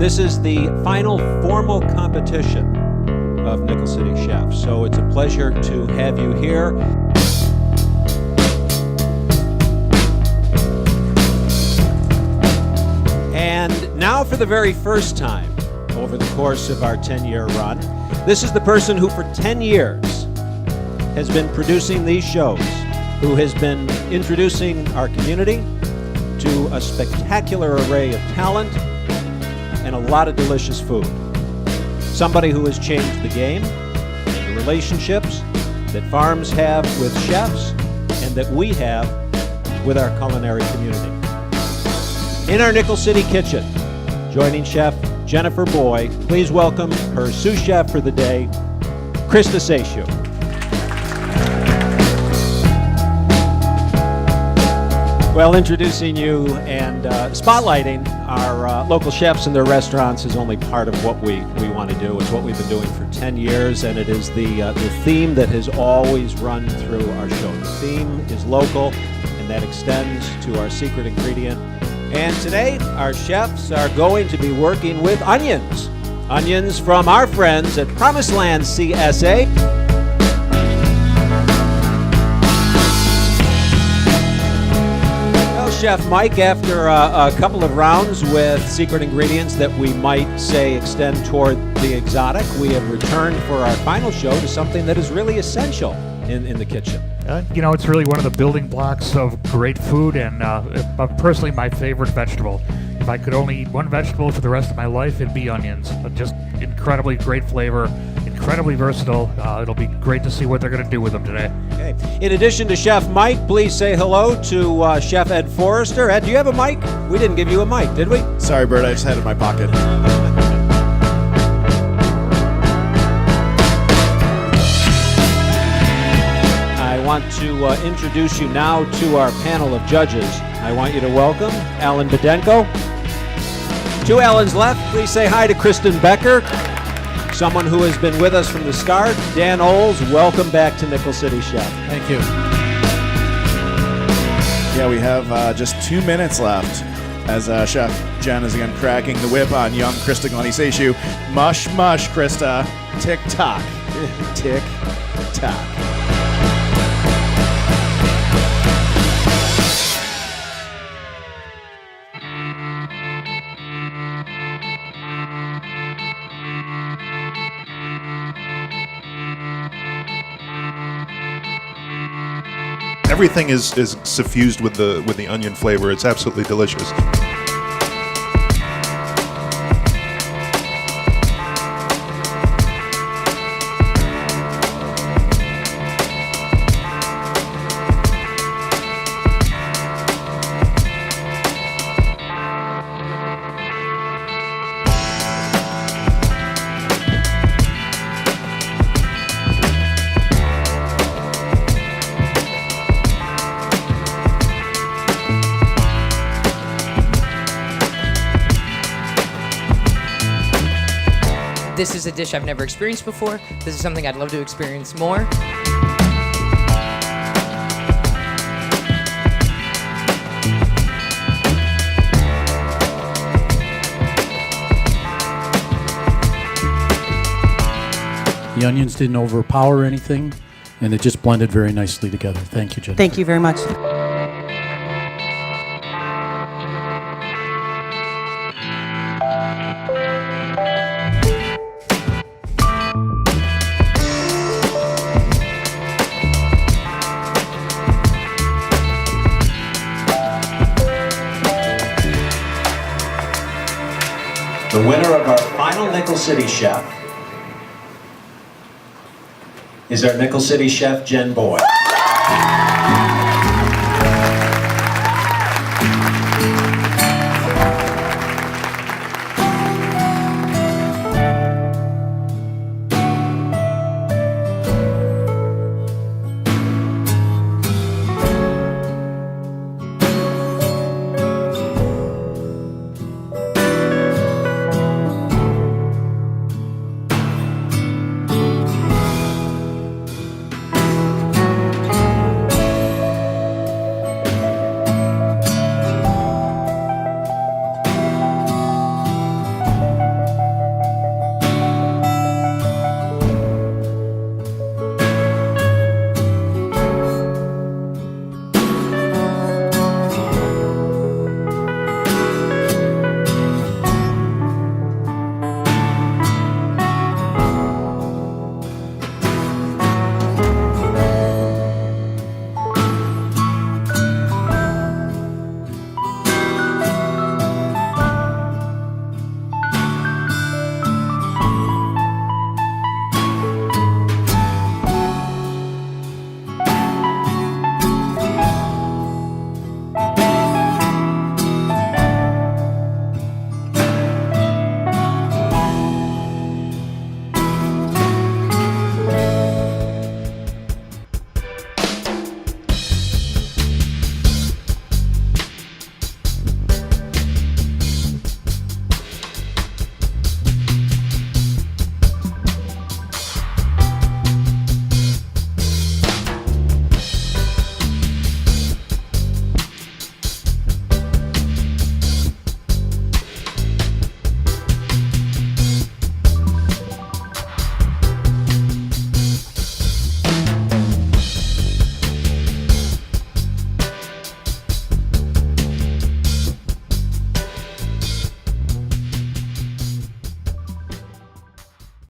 This is the final formal competition of Nickel City Chefs, so it's a pleasure to have you here. And now for the very first time over the course of our 10-year run, this is the person who for 10 years has been producing these shows, who has been introducing our community to a spectacular array of talent and a lot of delicious food. Somebody who has changed the game, the relationships that farms have with chefs and that we have with our culinary community. In our Nickel City kitchen, joining Chef Jennifer Boye, please welcome her sous chef for the day, Christa Seychew. Well, introducing you and spotlighting our local chefs and their restaurants is only part of what we want to do. It's what we've been doing for 10 years, and it is the theme that has always run through our show. The theme is local, and that extends to our secret ingredient. And today, our chefs are going to be working with onions. Onions from our friends at Promised Land CSA. Chef Mike, after a couple of rounds with secret ingredients that we might say extend toward the exotic, we have returned for our final show to something that is really essential in the kitchen. It's really one of the building blocks of great food and personally my favorite vegetable. If I could only eat one vegetable for the rest of my life, it'd be onions. Just incredibly great flavor, incredibly versatile. It'll be great to see what they're going to do with them today. Okay. In addition to Chef Mike, please say hello to Chef Ed Forster. Ed, do you have a mic? We didn't give you a mic, did we? Sorry, Bert, I just had it in my pocket. I want to introduce you now to our panel of judges. I want you to welcome Alan Bedenko. To Alan's left, please say hi to Kristen Becker, someone who has been with us from the start. Dan Oles, welcome back to Nickel City Chef. Thank you. Yeah, we have just 2 minutes left as Chef Jen is again cracking the whip on young Christa Seychew. Mush, mush, Christa. Tick-tock. Tick-tock. Everything is suffused with the onion flavor. It's absolutely delicious. This is a dish I've never experienced before. This is something I'd love to experience more. The onions didn't overpower anything, and it just blended very nicely together. Thank you, Jennifer. Thank you very much. The winner of our final Nickel City Chef is our Nickel City Chef, Jen Boye.